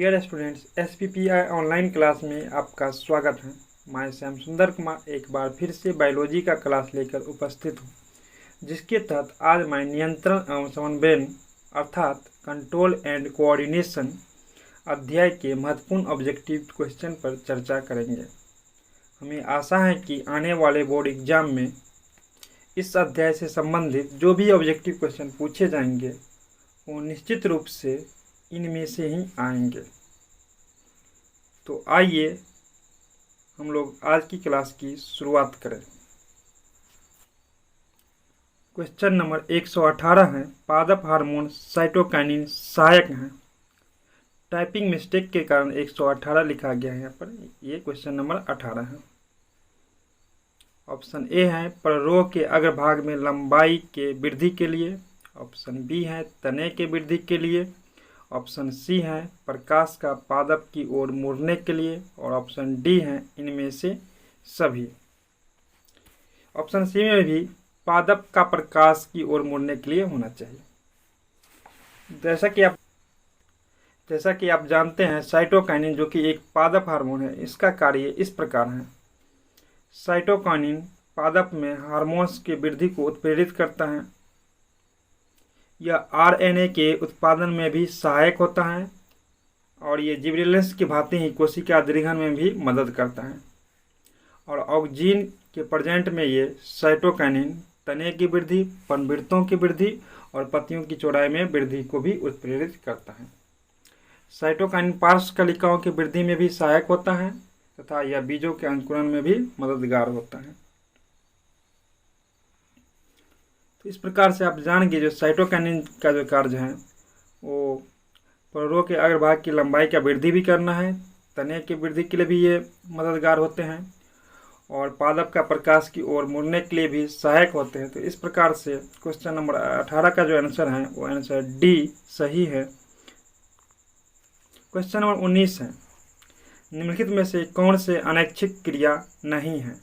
Dear students, SPPI online class में आपका स्वागत है। मैं श्याम सुंदर कुमार एक बार फिर से बायोलॉजी का क्लास लेकर उपस्थित हूँ, जिसके तहत आज मैं नियंत्रण एवं समन्वयन अर्थात कंट्रोल एंड कोऑर्डिनेशन अध्याय के महत्वपूर्ण ऑब्जेक्टिव क्वेश्चन पर चर्चा करेंगे। हमें आशा है कि आने वाले बोर्ड एग्जाम में इस अध्याय से संबंधित जो भी ऑब्जेक्टिव क्वेश्चन पूछे जाएंगे वो निश्चित रूप से इनमें से ही आएंगे। तो आइए हम लोग आज की क्लास की शुरुआत करें। क्वेश्चन नंबर 118 है, पादप हार्मोन साइटोकाइनिन सहायक हैं। टाइपिंग मिस्टेक के कारण 118 लिखा गया है यहाँ पर। ये क्वेश्चन नंबर 18 है। ऑप्शन ए है प्ररोह के अग्रभाग में लंबाई के वृद्धि के लिए। ऑप्शन बी है तने के वृद्धि के लिए। ऑप्शन सी है प्रकाश का पादप की ओर मुड़ने के लिए। और ऑप्शन डी है इनमें से सभी। ऑप्शन सी में भी पादप का प्रकाश की ओर मुड़ने के लिए होना चाहिए। जैसा कि आप जानते हैं, साइटोकाइनिन जो कि एक पादप हार्मोन है, इसका कार्य इस प्रकार है। साइटोकाइनिन पादप में हार्मोन्स की वृद्धि को उत्प्रेरित करता है। यह RNA के उत्पादन में भी सहायक होता है और ये जिबरेलिन्स की भांति ही कोशिका दृढ़न में भी मदद करता है। और ऑक्जीन के प्रेजेंट में ये साइटोकाइनिन तने की वृद्धि, पर्णवृत्तों की वृद्धि और पत्तियों की चौड़ाई में वृद्धि को भी उत्प्रेरित करता है। साइटोकाइनिन पार्श्वकलिकाओं की वृद्धि में भी सहायक होता है तथा यह बीजों के अंकुरण में भी मददगार होता है। तो इस प्रकार से आप जानेंगे जो साइटोकाइनिन का जो कार्य है वो प्ररोह के अग्रभाग की लंबाई का वृद्धि भी करना है, तने की वृद्धि के लिए भी ये मददगार होते हैं और पादप का प्रकाश की ओर मुड़ने के लिए भी सहायक होते हैं। तो इस प्रकार से क्वेश्चन नंबर 18 का जो आंसर है वो आंसर डी सही है। क्वेश्चन नंबर 19 है, निम्नलिखित में से कौन से अनैच्छिक क्रिया नहीं है।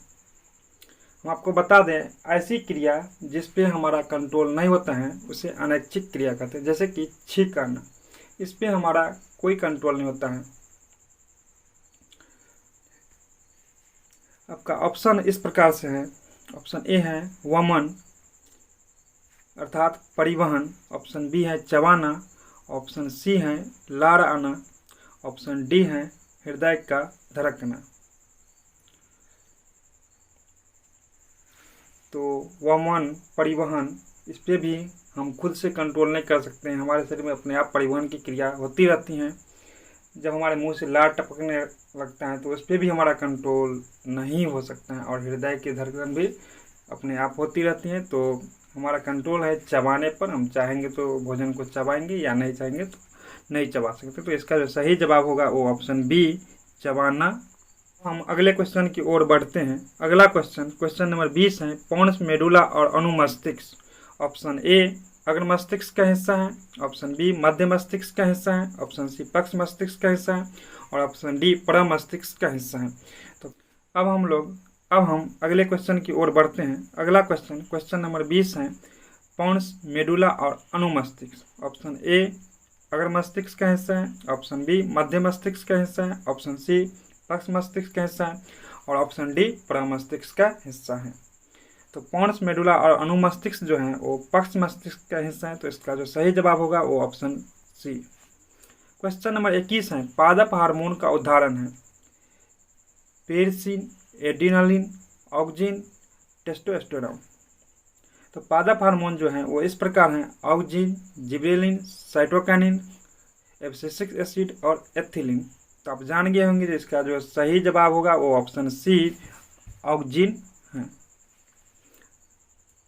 हम आपको बता दें, ऐसी क्रिया जिस पे हमारा कंट्रोल नहीं होता है उसे अनैच्छिक क्रिया कहते हैं। जैसे कि छींक करना, इस पे हमारा कोई कंट्रोल नहीं होता है। आपका ऑप्शन इस प्रकार से है। ऑप्शन ए है वमन अर्थात परिवहन। ऑप्शन बी है चबाना। ऑप्शन सी है लार आना। ऑप्शन डी है हृदय का धड़कना। तो वमन परिवहन, इस पे भी हम खुद से कंट्रोल नहीं कर सकते हैं। हमारे शरीर में अपने आप परिवहन की क्रिया होती रहती हैं। जब हमारे मुंह से लार टपकने लगता है तो उस पर भी हमारा कंट्रोल नहीं हो सकता है। और हृदय की धड़कन भी अपने आप होती रहती है। तो हमारा कंट्रोल है चबाने पर। हम चाहेंगे तो भोजन को चबाएंगे या नहीं चाहेंगे तो नहीं चबा सकते। तो इसका जो सही जवाब होगा वो ऑप्शन बी चबाना। हम अगले क्वेश्चन की ओर बढ़ते हैं। अगला क्वेश्चन नंबर 20 है, पोन्स मेडुला और अनुमस्तिष्क। ऑप्शन ए अग्र मस्तिष्क का हिस्सा है। ऑप्शन बी मध्य मस्तिष्क का हिस्सा है। ऑप्शन सी पक्ष मस्तिष्क का हिस्सा है और ऑप्शन डी परमस्तिष्क का हिस्सा है। तो अब हम अगले क्वेश्चन की ओर बढ़ते हैं। अगला क्वेश्चन नंबर 20 है, पोन्स मेडुला और अनुमस्तिष्क। ऑप्शन ए अग्र मस्तिष्क का हिस्सा है। ऑप्शन बी मध्य मस्तिष्क का हिस्सा है। ऑप्शन सी पक्ष मस्तिष्क का हिस्सा है और ऑप्शन डी परमस्तिष्क का हिस्सा है। तो पोन्स मेडुला और अनुमस्तिष्क जो है वो पक्ष मस्तिष्क का हिस्सा है। तो इसका जो सही जवाब होगा वो ऑप्शन सी। क्वेश्चन नंबर 21 है, पादप हार्मोन का उदाहरण है पेरिसिन, एड्रेनालिन, ऑक्सिन, टेस्टोस्टेरोन। तो पादप हार्मोन जो है वो इस प्रकार हैं, auxin, gibberellin, cytokinin, abscisic acid और एथिलीन। तो आप जान गए होंगे इसका जो सही जवाब होगा वो ऑप्शन सी ऑक्सिन है।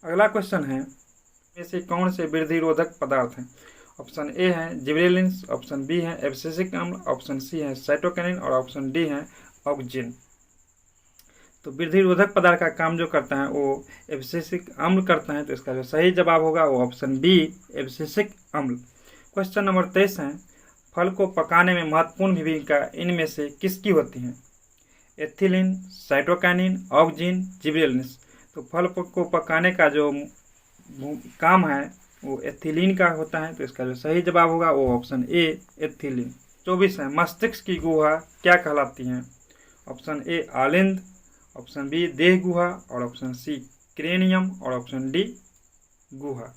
अगला क्वेश्चन है, में से कौन से वृद्धि रोधक पदार्थ हैं। ऑप्शन ए है जिबरेलिन्स। ऑप्शन बी है एब्सिसिक अम्ल। ऑप्शन सी है साइटोकाइनिन और ऑप्शन डी है ऑक्सिन। तो वृद्धि रोधक पदार्थ का काम जो करता है वो एब्सिसिक अम्ल करता है। तो इसका जो सही जवाब होगा वो ऑप्शन बी एब्सिसिक अम्ल। क्वेश्चन नंबर 23 है, फल को पकाने में महत्वपूर्ण भूमिका इनमें से किसकी होती है। Ethylene, cytokinin, auxin, gibberellins. तो फल को पकाने का जो काम है वो एथिलीन का होता है। तो इसका जो सही जवाब होगा वो ऑप्शन ए एथिलीन। 24 है, मस्तिष्क की गुहा क्या कहलाती है? ऑप्शन ए आलिंद, ऑप्शन बी देह गुहा, और ऑप्शन सी क्रेनियम, और ऑप्शन डी गुहा।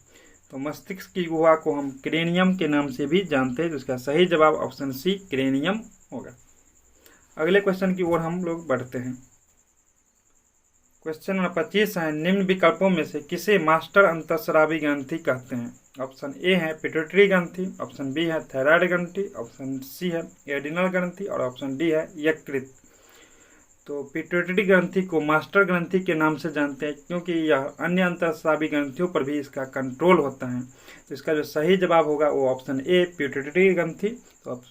तो मस्तिष्क की गुहा को हम क्रेनियम के नाम से भी जानते हैं, तो इसका सही जवाब ऑप्शन सी क्रेनियम होगा। अगले क्वेश्चन की ओर हम लोग बढ़ते हैं। क्वेश्चन नंबर 25 है, निम्न विकल्पों में से किसे मास्टर अंतःस्रावी ग्रंथि कहते हैं? ऑप्शन ए है पिट्यूटरी ग्रंथि, ऑप्शन बी है थायराइड ग्रंथि, ऑप्शन सी है एडिनल ग्रंथि, और ऑप्शन डी है यकृत। तो पिट्यूटरी ग्रंथि को मास्टर ग्रंथि के नाम से जानते हैं क्योंकि यह अन्य अंतःस्रावी ग्रंथियों पर भी इसका कंट्रोल होता है। तो इसका जो सही जवाब होगा वो ऑप्शन ए पिट्यूटरी ग्रंथि। तो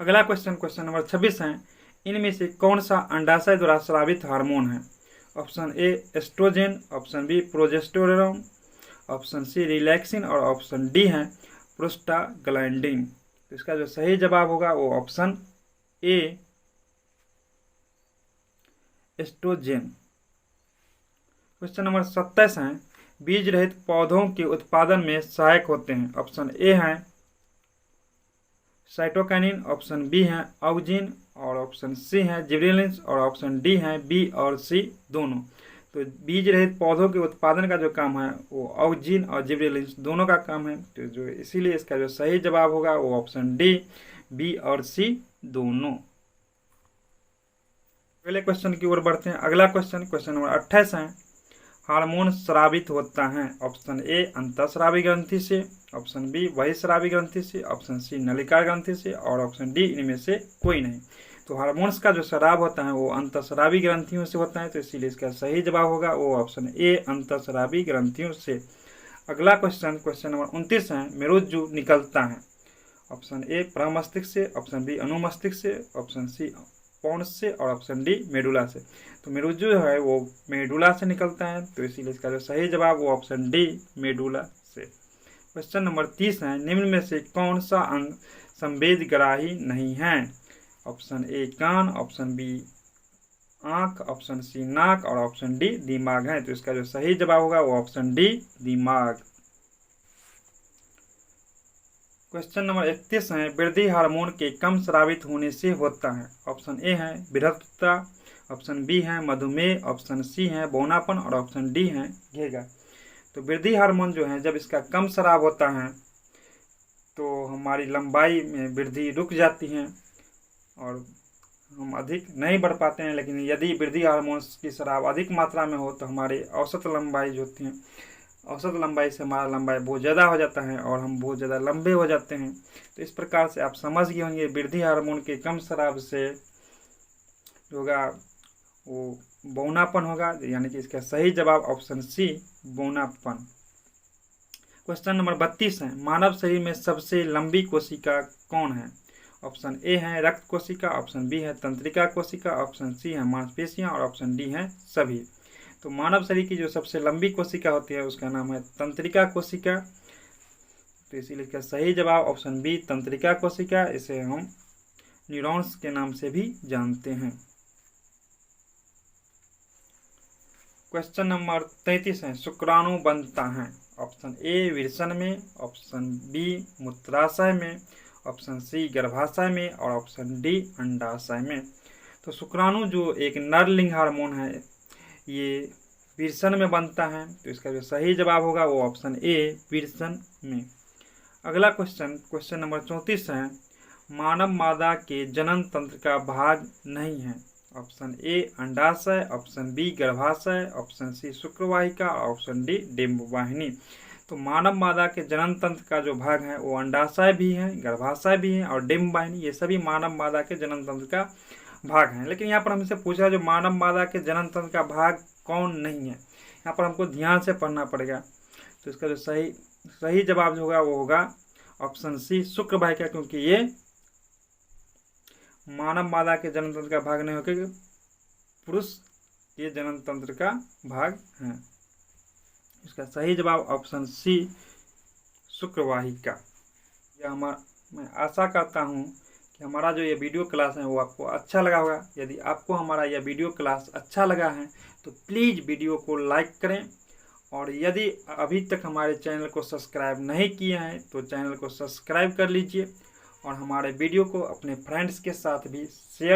अगला क्वेश्चन नंबर 26 है, इनमें से कौन सा अंडाशय द्वारा स्रावित हार्मोन है? Option A estrogen, option B progesterone, option C relaxin, और ऑप्शन डी है प्रोस्टाग्लैंडिन। तो इसका जो सही जवाब होगा वो option A estrogen. Question number 27 है, बीज रहित पौधों के उत्पादन में सहायक होते हैं। ऑप्शन ए है साइटोकाइनिन, ऑप्शन बी है ऑक्जिन, और ऑप्शन सी है जिबरेलिन्स, और ऑप्शन डी है बी और सी दोनों। तो बीज रहित पौधों के उत्पादन का जो काम है वो ऑक्जिन और जिबरेलिन्स दोनों का काम है। तो जो इसीलिए इसका जो सही जवाब होगा वो ऑप्शन डी बी और सी दोनों। अगले क्वेश्चन की ओर बढ़ते हैं। अगला क्वेश्चन नंबर 28 है, हार्मोन स्रावित होता है? ऑप्शन ए अंतःस्रावी ग्रंथि से, ऑप्शन बी बहिःस्रावी ग्रंथि से, ऑप्शन सी नलिका ग्रंथि से, और ऑप्शन डी इनमें से कोई नहीं। तो हार्मोन्स का जो स्राव होता है वो अंतःस्रावी ग्रंथियों से होता है, तो इसीलिए इसका सही जवाब होगा वो ऑप्शन ए अंतःस्रावी ग्रंथियों से। अगला क्वेश्चन नंबर 29 है, मेरुज्जु निकलता है? ऑप्शन ए प्रमस्तिष्क से, ऑप्शन बी अनुमस्तिष्क से, ऑप्शन सी पौंस से, और ऑप्शन डी मेडुला से। तो मेरुज्जु जो है वो मेडुला से निकलता है, तो इसीलिए इसका जो सही जवाब वो ऑप्शन डी मेडुला से। क्वेश्चन नंबर 30 है, निम्न में से कौन सा अंग संवेदग्राही नहीं है? ऑप्शन ए कान, ऑप्शन बी आंख, ऑप्शन सी नाक, और ऑप्शन डी दिमाग है। तो इसका जो सही जवाब होगा वो ऑप्शन डी दिमाग। क्वेश्चन नंबर 31 है, वृद्धि हार्मोन के कम स्रावित होने से होता है? ऑप्शन ए है विरक्तता, ऑप्शन बी है मधुमेह, ऑप्शन सी है बौनापन, और ऑप्शन डी है घेगा। तो वृद्धि हार्मोन जो है जब इसका कम स्राव होता है तो हमारी लंबाई में वृद्धि रुक जाती है और हम अधिक नहीं बढ़ पाते हैं। लेकिन यदि वृद्धि हार्मोन्स की स्राव अधिक मात्रा में हो तो हमारी औसत लंबाई जो होती है, औसत लंबाई से हमारा लंबाई बहुत ज़्यादा हो जाता है और हम बहुत ज़्यादा लंबे हो जाते हैं। तो इस प्रकार से आप समझ गए होंगे वृद्धि हार्मोन के कम स्राव से होगा वो बौनापन होगा, यानी कि इसका सही जवाब ऑप्शन सी बौनापन। क्वेश्चन नंबर 32 है, मानव शरीर में सबसे लंबी कोशिका कौन है? ऑप्शन ए है रक्त कोशिका, ऑप्शन बी है तंत्रिका कोशिका, ऑप्शन सी है मांसपेशियां, और ऑप्शन डी है सभी। तो मानव शरीर की जो सबसे लंबी कोशिका होती है उसका नाम है तंत्रिका कोशिका। तो इसीलिए इसका सही जवाब ऑप्शन बी तंत्रिका कोशिका, इसे हम न्यूरॉन्स के नाम से भी जानते हैं। क्वेश्चन नंबर 33 है, शुक्राणु बनता है? ऑप्शन ए विरसन में, ऑप्शन बी मूत्राशय में, ऑप्शन सी गर्भाशय में, और ऑप्शन डी अंडाशय में। तो शुक्राणु जो एक नरलिंग हार्मोन है ये विरसन में बनता है, तो इसका जो सही जवाब होगा वो ऑप्शन ए विरसन में। अगला क्वेश्चन नंबर 34 है, मानव मादा के जनन तंत्र का भाग नहीं है? ऑप्शन ए अंडाशय, ऑप्शन बी गर्भाशय, ऑप्शन सी शुक्रवाहिका, ऑप्शन डी डिंब वाहिनी। तो मानव मादा के जनन तंत्र का जो भाग है वो अंडाशय भी है, गर्भाशय भी है, और डिंब वाहिनी, ये सभी मानव मादा के जनन तंत्र का भाग हैं। लेकिन यहाँ पर हमसे पूछा जो मानव मादा के जनन तंत्र का भाग कौन नहीं है, यहाँ पर हमको ध्यान से पढ़ना पड़ेगा। तो इसका जो सही जवाब जो होगा वो होगा ऑप्शन सी शुक्रवाहिका, क्योंकि ये मानव मादा के जनन तंत्र का भाग नहीं होकर पुरुष के जनन तंत्र का भाग है। इसका सही जवाब ऑप्शन सी शुक्रवाहिका। मैं आशा करता हूँ कि हमारा जो ये वीडियो क्लास है वो आपको अच्छा लगा होगा। यदि आपको हमारा यह वीडियो क्लास अच्छा लगा है तो प्लीज़ वीडियो को लाइक करें, और यदि अभी तक हमारे चैनल को सब्सक्राइब नहीं किए हैं तो चैनल को सब्सक्राइब कर लीजिए और हमारे वीडियो को अपने फ्रेंड्स के साथ भी शेयर